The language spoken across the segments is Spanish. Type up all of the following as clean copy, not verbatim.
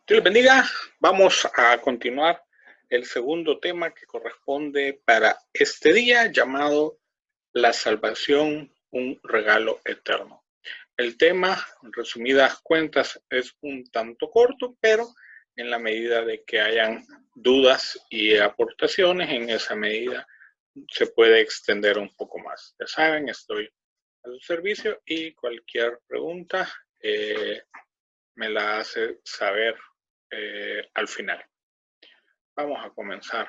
Dios les bendiga. Vamos a continuar el segundo tema que corresponde para este día, llamado la salvación, un regalo eterno. El tema, en resumidas cuentas, es un tanto corto, pero en la medida de que hayan dudas y aportaciones, en esa medida se puede extender un poco más. Ya saben, estoy a su servicio y cualquier pregunta me la hace saber al final. Vamos a comenzar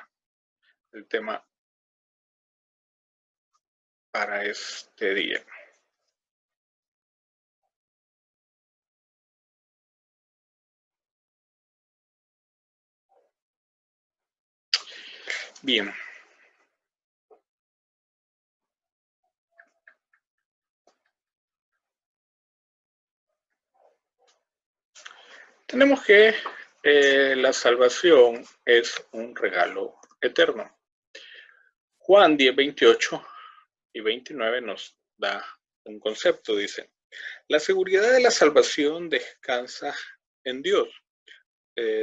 el tema para este día. Bien. Tenemos que la salvación es un regalo eterno. Juan 10, 28 y 29 nos da un concepto, dice: la seguridad de la salvación descansa en Dios,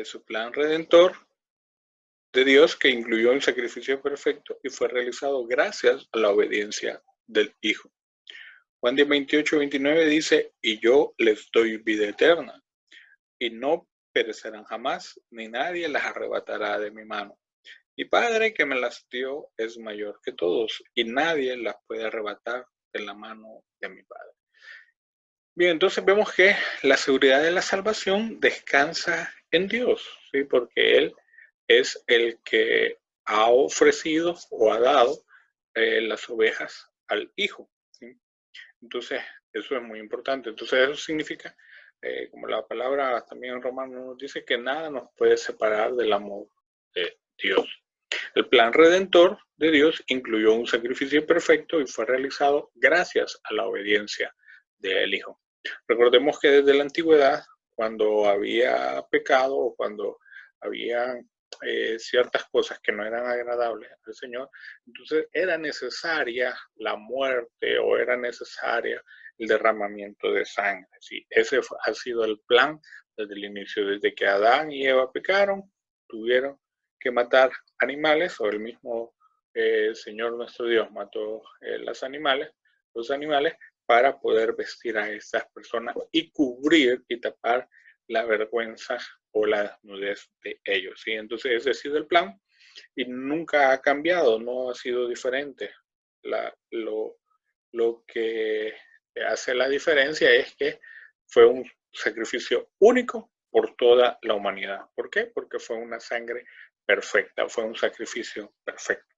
su plan redentor de Dios, que incluyó un sacrificio perfecto y fue realizado gracias a la obediencia del Hijo. Juan 10, 28, 29 dice: y yo les doy vida eterna, y no perecerán jamás, ni nadie las arrebatará de mi mano. Mi Padre que me las dio es mayor que todos, y nadie las puede arrebatar de la mano de mi Padre. Bien, entonces vemos que la seguridad de la salvación descansa en Dios, ¿sí? Porque Él es el que ha ofrecido o ha dado las ovejas al Hijo, ¿sí? Entonces, eso es muy importante. Entonces, eso significa, como la palabra también en Romanos nos dice, que nada nos puede separar del amor de Dios. El plan redentor de Dios incluyó un sacrificio perfecto y fue realizado gracias a la obediencia del Hijo. Recordemos que desde la antigüedad, cuando había pecado o cuando había ciertas cosas que no eran agradables al Señor, entonces era necesaria la muerte o era necesaria el derramamiento de sangre. ¿Sí? Ese ha sido el plan desde el inicio, desde que Adán y Eva pecaron, tuvieron que matar animales, o el mismo Señor nuestro Dios mató los animales, para poder vestir a estas personas y cubrir y tapar la vergüenza o la desnudez de ellos. ¿Sí? Entonces ese ha sido el plan y nunca ha cambiado, no ha sido diferente. Lo que hace la diferencia es que fue un sacrificio único por toda la humanidad. ¿Por qué? Porque fue una sangre perfecta, fue un sacrificio perfecto.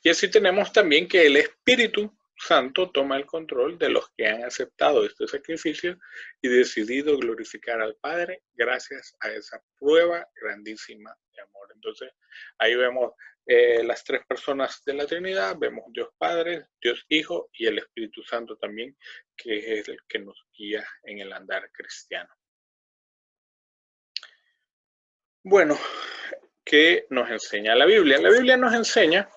Y así tenemos también que el Espíritu Santo toma el control de los que han aceptado este sacrificio y decidido glorificar al Padre gracias a esa prueba grandísima de amor. Entonces, ahí vemos las tres personas de la Trinidad, vemos Dios Padre, Dios Hijo y el Espíritu Santo también, que es el que nos guía en el andar cristiano. Bueno, ¿qué nos enseña la Biblia? La Biblia nos enseña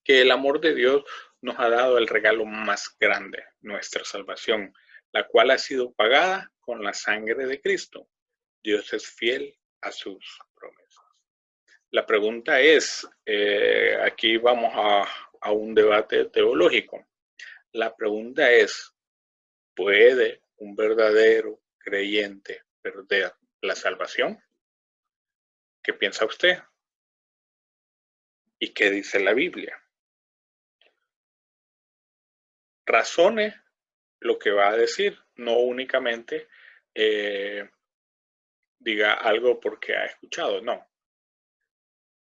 que el amor de Dios nos ha dado el regalo más grande, nuestra salvación, la cual ha sido pagada con la sangre de Cristo. Dios es fiel a sus promesas. La pregunta es, aquí vamos a un debate teológico. La pregunta es, ¿puede un verdadero creyente perder la salvación? ¿Qué piensa usted? ¿Y qué dice la Biblia? Razone lo que va a decir, no únicamente diga algo porque ha escuchado, no.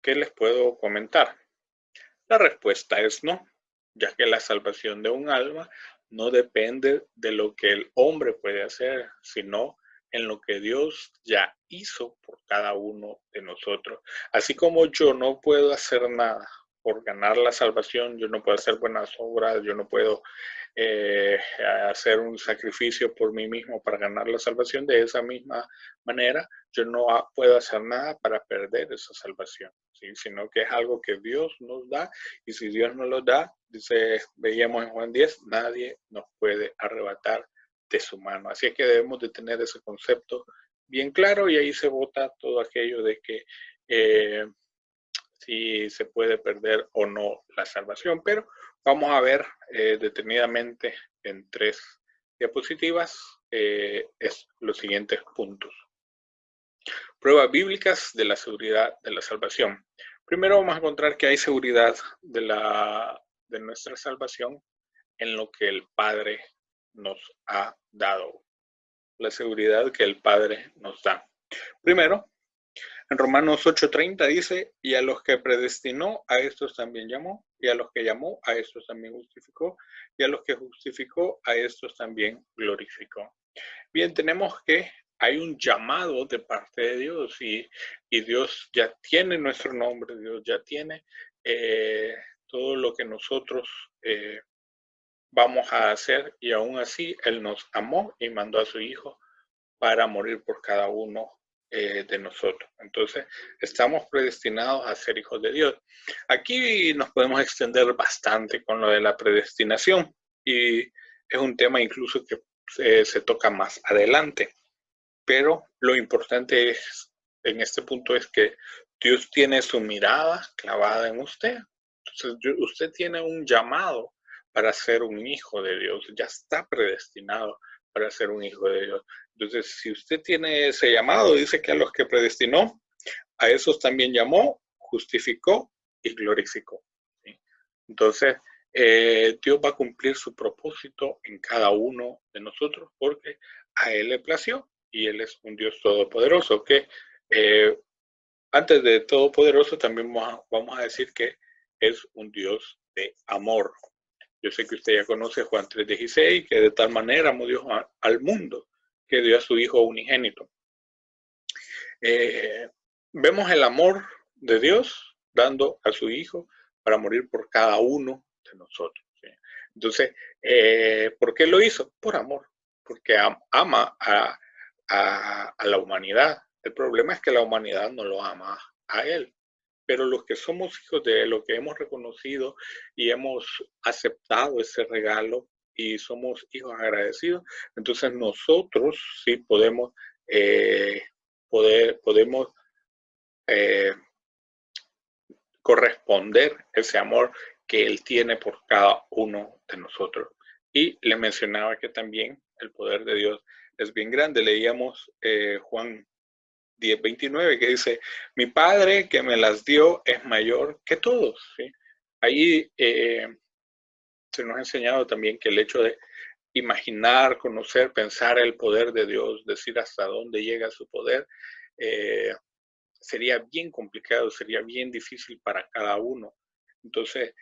¿Qué les puedo comentar? La respuesta es no, ya que la salvación de un alma no depende de lo que el hombre puede hacer, sino en lo que Dios ya hizo por cada uno de nosotros. Así como yo no puedo hacer nada por ganar la salvación, yo no puedo hacer buenas obras, yo no puedo hacer un sacrificio por mí mismo para ganar la salvación. De esa misma manera, yo no puedo hacer nada para perder esa salvación, ¿sí? Sino que es algo que Dios nos da, y si Dios nos lo da, dice, veíamos en Juan 10, nadie nos puede arrebatar de su mano. Así es que debemos de tener ese concepto bien claro y ahí se bota todo aquello de que si se puede perder o no la salvación. Pero vamos a ver detenidamente en 3 diapositivas es los siguientes puntos. Pruebas bíblicas de la seguridad de la salvación. Primero vamos a encontrar que hay seguridad de nuestra salvación en lo que el Padre nos ha dado. La seguridad que el Padre nos da. Primero, en Romanos 8:30 dice, y a los que predestinó, a estos también llamó, y a los que llamó, a estos también justificó, y a los que justificó, a estos también glorificó. Bien, tenemos que hay un llamado de parte de Dios y Dios ya tiene nuestro nombre, Dios ya tiene todo lo que nosotros vamos a hacer y aún así Él nos amó y mandó a su Hijo para morir por cada uno de nosotros. Entonces, estamos predestinados a ser hijos de Dios. Aquí nos podemos extender bastante con lo de la predestinación y es un tema incluso que se toca más adelante. Pero lo importante en este punto es que Dios tiene su mirada clavada en usted. Entonces, usted tiene un llamado para ser un hijo de Dios. Ya está predestinado para ser un hijo de Dios. Entonces, si usted tiene ese llamado, dice que a los que predestinó, a esos también llamó, justificó y glorificó. ¿Sí? Entonces, Dios va a cumplir su propósito en cada uno de nosotros porque a Él le plació y Él es un Dios todopoderoso que antes de todopoderoso también vamos a decir que es un Dios de amor. Yo sé que usted ya conoce Juan 3:16, que de tal manera amó Dios al mundo que dio a su Hijo unigénito. Vemos el amor de Dios dando a su Hijo para morir por cada uno de nosotros. ¿Sí? Entonces, ¿por qué lo hizo? Por amor, porque ama a la humanidad. El problema es que la humanidad no lo ama a Él. Pero los que somos hijos de Él, los que hemos reconocido y hemos aceptado ese regalo y somos hijos agradecidos, entonces nosotros sí podemos corresponder ese amor que Él tiene por cada uno de nosotros. Y le mencionaba que también el poder de Dios es bien grande. Leíamos Juan 10:29 que dice, mi Padre que me las dio es mayor que todos. ¿Sí? Ahí se nos ha enseñado también que el hecho de imaginar, conocer, pensar el poder de Dios, decir hasta dónde llega su poder, sería bien complicado, sería bien difícil para cada uno. Entonces,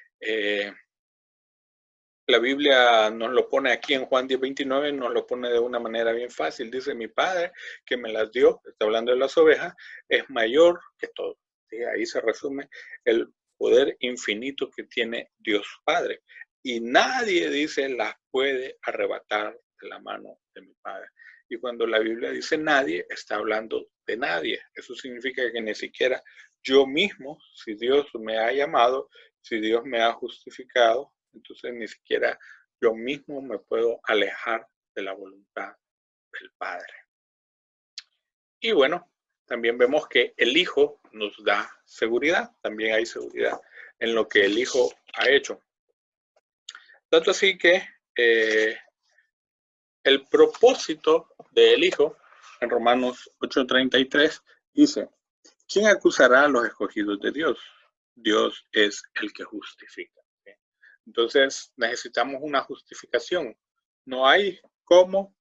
la Biblia nos lo pone aquí en Juan 10:29, nos lo pone de una manera bien fácil. Dice, mi Padre que me las dio, está hablando de las ovejas, es mayor que todo. ¿Sí? Ahí se resume el poder infinito que tiene Dios Padre. Y nadie, dice, las puede arrebatar de la mano de mi Padre. Y cuando la Biblia dice nadie, está hablando de nadie. Eso significa que ni siquiera yo mismo, si Dios me ha llamado, si Dios me ha justificado, entonces ni siquiera yo mismo me puedo alejar de la voluntad del Padre. Y bueno, también vemos que el Hijo nos da seguridad, también hay seguridad en lo que el Hijo ha hecho. Tanto así que el propósito del Hijo, en Romanos 8:33, dice, ¿quién acusará a los escogidos de Dios? Dios es el que justifica. ¿Sí? Entonces necesitamos una justificación. No hay cómo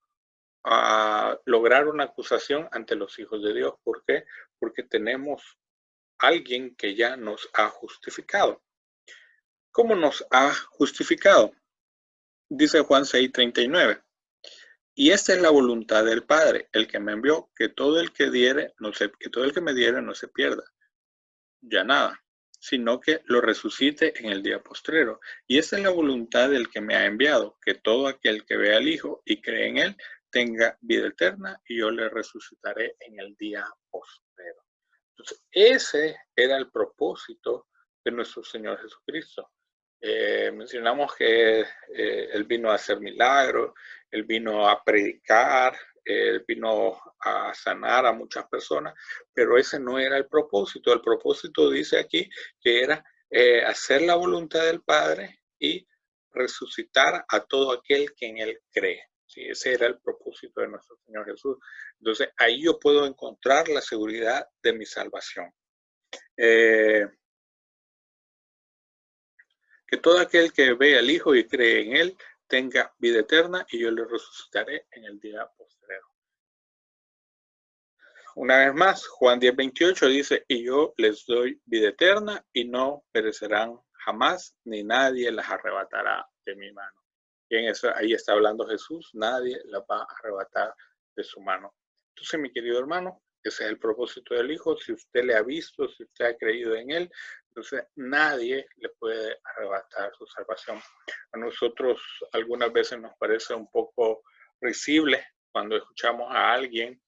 lograr una acusación ante los hijos de Dios. ¿Por qué? Porque tenemos alguien que ya nos ha justificado. ¿Cómo nos ha justificado? Dice Juan 6:39. Y esta es la voluntad del Padre, el que me envió, que todo el que me diere no se pierda, ya nada, sino que lo resucite en el día postrero. Y esta es la voluntad del que me ha enviado, que todo aquel que vea al Hijo y cree en él tenga vida eterna, y yo le resucitaré en el día postrero. Entonces, ese era el propósito de nuestro Señor Jesucristo. Mencionamos que Él vino a hacer milagros, Él vino a predicar, Él vino a sanar a muchas personas, pero ese no era el propósito. El propósito dice aquí que era hacer la voluntad del Padre y resucitar a todo aquel que en Él cree. Sí, ese era el propósito de nuestro Señor Jesús. Entonces, ahí yo puedo encontrar la seguridad de mi salvación. Que todo aquel que ve al Hijo y cree en Él tenga vida eterna y yo le resucitaré en el día postrero. Una vez más, Juan 10:28 dice, y yo les doy vida eterna y no perecerán jamás, ni nadie las arrebatará de mi mano. Y en eso, ahí está hablando Jesús, nadie las va a arrebatar de su mano. Entonces, mi querido hermano, ese es el propósito del Hijo. Si usted le ha visto, si usted ha creído en Él, entonces nadie le puede arrebatar su salvación. A nosotros algunas veces nos parece un poco risible cuando escuchamos a alguien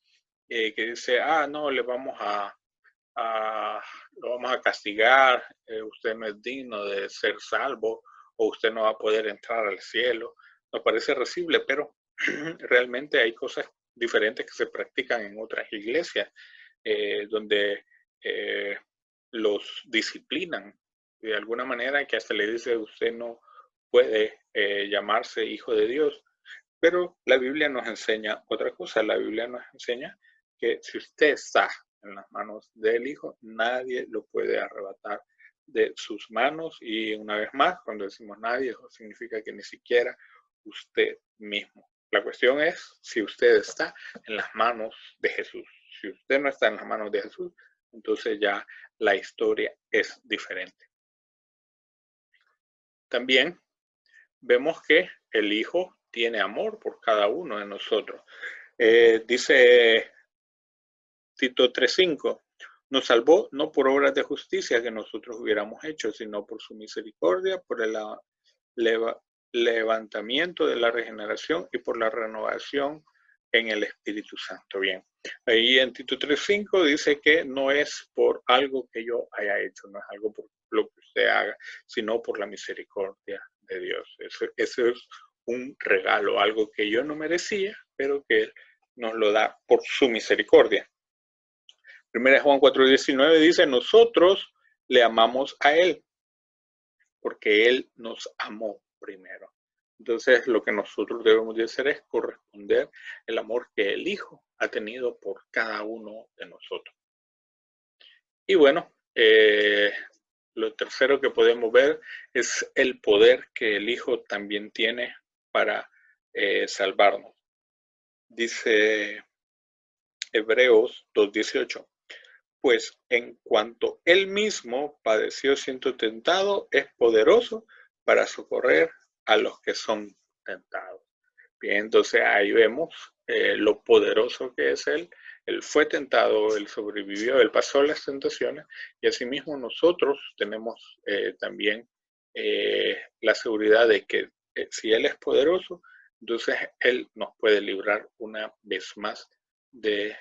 que dice, no, lo vamos a castigar, usted no es digno de ser salvo o usted no va a poder entrar al cielo. Nos parece risible, pero realmente hay cosas diferentes que se practican en otras iglesias donde los disciplinan de alguna manera, que hasta le dice usted no puede llamarse hijo de Dios. Pero la Biblia nos enseña otra cosa. La Biblia nos enseña que si usted está en las manos del Hijo, nadie lo puede arrebatar de sus manos. Y una vez más, cuando decimos nadie, eso significa que ni siquiera usted mismo. La cuestión es si usted está en las manos de Jesús. Si usted no está en las manos de Jesús, entonces ya la historia es diferente. También vemos que el Hijo tiene amor por cada uno de nosotros. Dice Tito 3:5, nos salvó no por obras de justicia que nosotros hubiéramos hecho, sino por su misericordia, por el levantamiento de la regeneración y por la renovación en el Espíritu Santo. Bien, ahí en Tito 3:5 dice que no es por algo que yo haya hecho, no es algo por lo que usted haga, sino por la misericordia de Dios. Eso es un regalo, algo que yo no merecía, pero que Él nos lo da por su misericordia. Primera Juan 4:19 dice, nosotros le amamos a Él, porque Él nos amó primero. Entonces, lo que nosotros debemos de hacer es corresponder el amor que el Hijo ha tenido por cada uno de nosotros. Y bueno, lo tercero que podemos ver es el poder que el Hijo también tiene para salvarnos. Dice Hebreos 2:18. Pues en cuanto Él mismo padeció siendo tentado, es poderoso para socorrer a los que son tentados. Bien, entonces ahí vemos lo poderoso que es Él. Él fue tentado, Él sobrevivió, Él pasó las tentaciones y asimismo nosotros tenemos también la seguridad de que si Él es poderoso, entonces Él nos puede librar una vez más de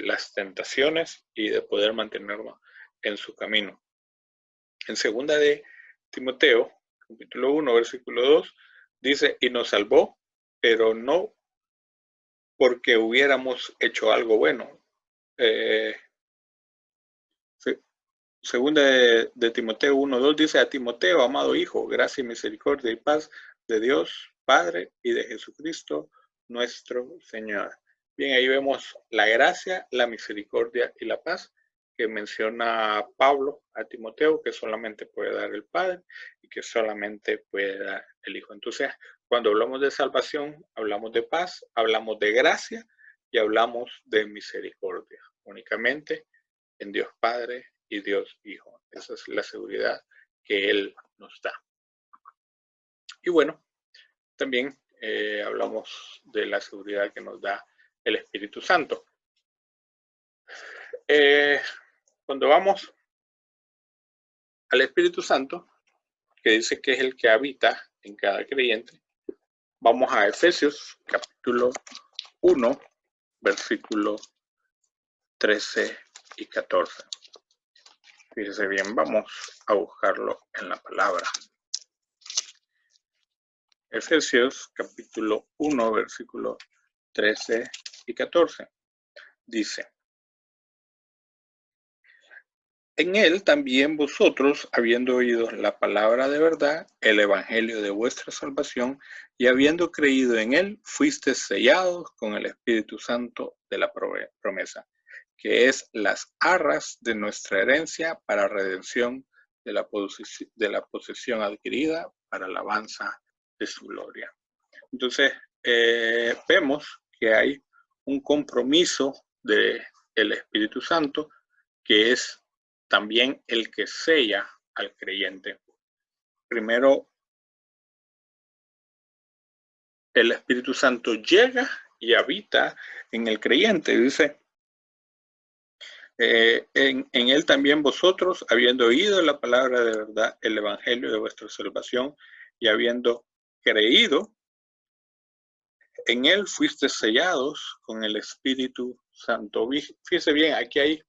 las tentaciones y de poder mantenernos en su camino. En segunda de Timoteo, capítulo 1, versículo 2, dice, y nos salvó, pero no porque hubiéramos hecho algo bueno. Segunda de Timoteo 1:2 dice, a Timoteo, amado hijo, gracia y misericordia y paz de Dios, Padre, y de Jesucristo, nuestro Señor. Bien, ahí vemos la gracia, la misericordia y la paz que menciona Pablo a Timoteo, que solamente puede dar el Padre y que solamente puede dar el Hijo. Entonces, cuando hablamos de salvación, hablamos de paz, hablamos de gracia y hablamos de misericordia. Únicamente en Dios Padre y Dios Hijo. Esa es la seguridad que Él nos da. Y bueno, también hablamos de la seguridad que nos da el Espíritu Santo. Cuando vamos al Espíritu Santo, que dice que es el que habita en cada creyente, vamos a Efesios capítulo 1, versículo 13 y 14. Fíjese bien, vamos a buscarlo en la palabra. Efesios capítulo 1, versículos 13 y 14. Dice: en él también vosotros, habiendo oído la palabra de verdad, el evangelio de vuestra salvación, y habiendo creído en él, fuisteis sellados con el Espíritu Santo de la promesa, que es las arras de nuestra herencia para redención de la posesión adquirida para alabanza de su gloria. Entonces, vemos que hay un compromiso del Espíritu Santo, que es también el que sella al creyente. Primero, el Espíritu Santo llega y habita en el creyente. Dice, en él también vosotros, habiendo oído la palabra de verdad, el evangelio de vuestra salvación, y habiendo creído, en él fuiste sellados con el Espíritu Santo. Fíjese bien, aquí hay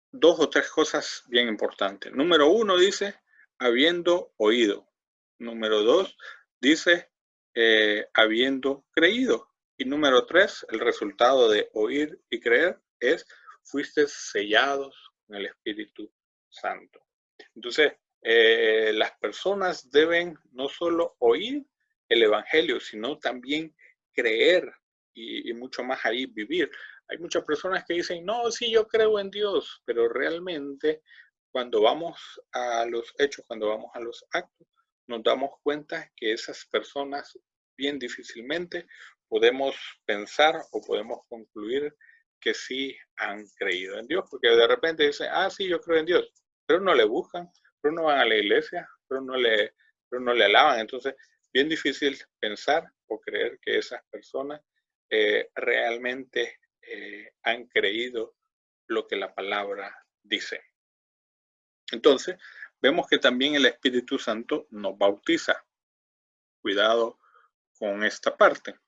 dos o tres cosas bien importantes. Número uno dice, habiendo oído. Número dos dice, habiendo creído. Y número tres, el resultado de oír y creer es, fuiste sellados con el Espíritu Santo. Entonces, las personas deben no solo oír el Evangelio, sino también creer y mucho más ahí vivir. Hay muchas personas que dicen, no, sí, yo creo en Dios, pero realmente cuando vamos a los hechos, cuando vamos a los actos, nos damos cuenta que esas personas bien difícilmente podemos pensar o podemos concluir que sí han creído en Dios, porque de repente dicen, ah, sí, yo creo en Dios, pero no le buscan, pero no van a la iglesia, pero no le alaban. Entonces, bien difícil pensar o creer que esas personas realmente han creído lo que la palabra dice. Entonces, vemos que también el Espíritu Santo nos bautiza. Cuidado con esta parte.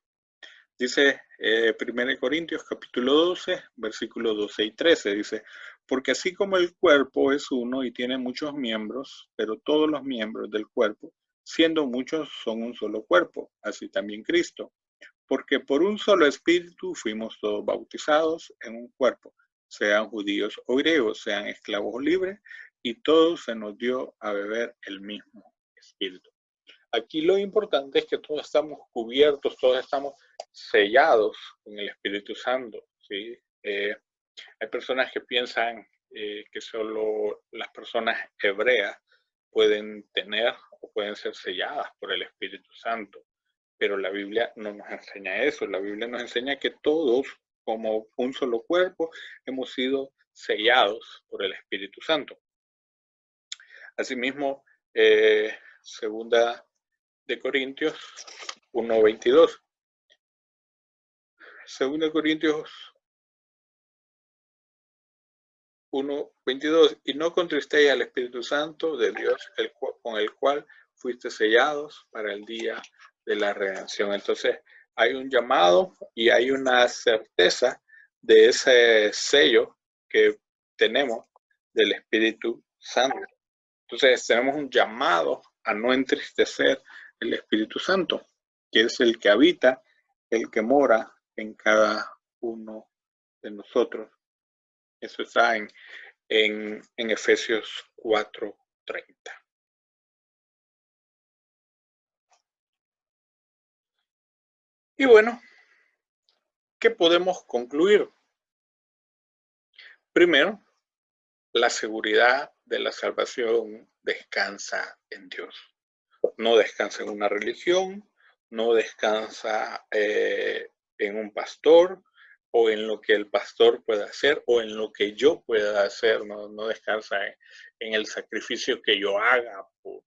Dice 1 Corintios capítulo 12, versículos 12 y 13, dice, porque así como el cuerpo es uno y tiene muchos miembros, pero todos los miembros del cuerpo, siendo muchos, son un solo cuerpo, así también Cristo. Porque por un solo espíritu fuimos todos bautizados en un cuerpo, sean judíos o griegos, sean esclavos o libres, y todos se nos dio a beber el mismo espíritu. Aquí lo importante es que todos estamos cubiertos, todos estamos sellados con el Espíritu Santo, ¿sí? Hay personas que piensan que solo las personas hebreas pueden tener o pueden ser selladas por el Espíritu Santo. Pero la Biblia no nos enseña eso. La Biblia nos enseña que todos, como un solo cuerpo, hemos sido sellados por el Espíritu Santo. Asimismo, segunda de Corintios 1:22. Segunda de Corintios 1:22. Y no contristéis al Espíritu Santo de Dios, con el cual fuiste sellados para el día de la redención. Entonces, hay un llamado y hay una certeza de ese sello que tenemos del Espíritu Santo. Entonces, tenemos un llamado a no entristecer el Espíritu Santo, que es el que habita, el que mora en cada uno de nosotros. Eso está en Efesios 4:30. Y bueno, ¿qué podemos concluir? Primero, la seguridad de la salvación descansa en Dios. No descansa en una religión, no descansa en un pastor o en lo que el pastor pueda hacer o en lo que yo pueda hacer. No descansa en el sacrificio que yo haga por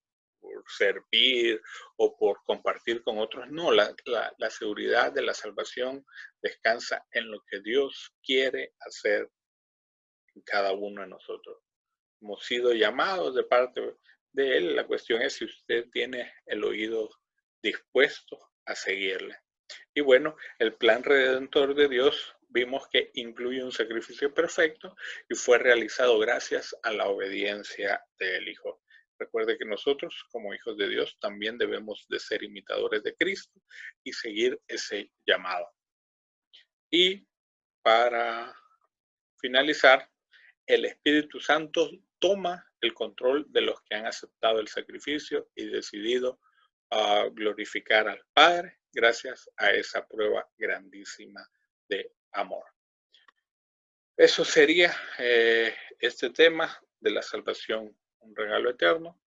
servir o por compartir con otros. No, la seguridad de la salvación descansa en lo que Dios quiere hacer en cada uno de nosotros. Hemos sido llamados de parte de Él. La cuestión es si usted tiene el oído dispuesto a seguirle. Y bueno, el plan redentor de Dios vimos que incluye un sacrificio perfecto y fue realizado gracias a la obediencia del Hijo. Recuerde que nosotros, como hijos de Dios, también debemos de ser imitadores de Cristo y seguir ese llamado. Y para finalizar, el Espíritu Santo toma el control de los que han aceptado el sacrificio y decidido glorificar al Padre gracias a esa prueba grandísima de amor. Eso sería este tema de la salvación, un regalo eterno.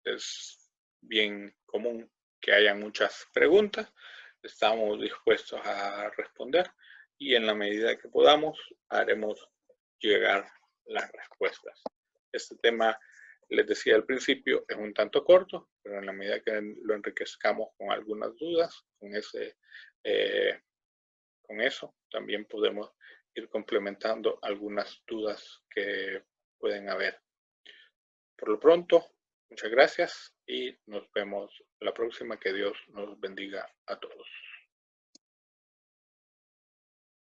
Es bien común que haya muchas preguntas. Estamos dispuestos a responder y en la medida que podamos haremos llegar las respuestas. Este tema, les decía al principio, es un tanto corto, pero en la medida que lo enriquezcamos con algunas dudas, con eso también podemos ir complementando algunas dudas que pueden haber. Por lo pronto, muchas gracias y nos vemos la próxima. Que Dios nos bendiga a todos.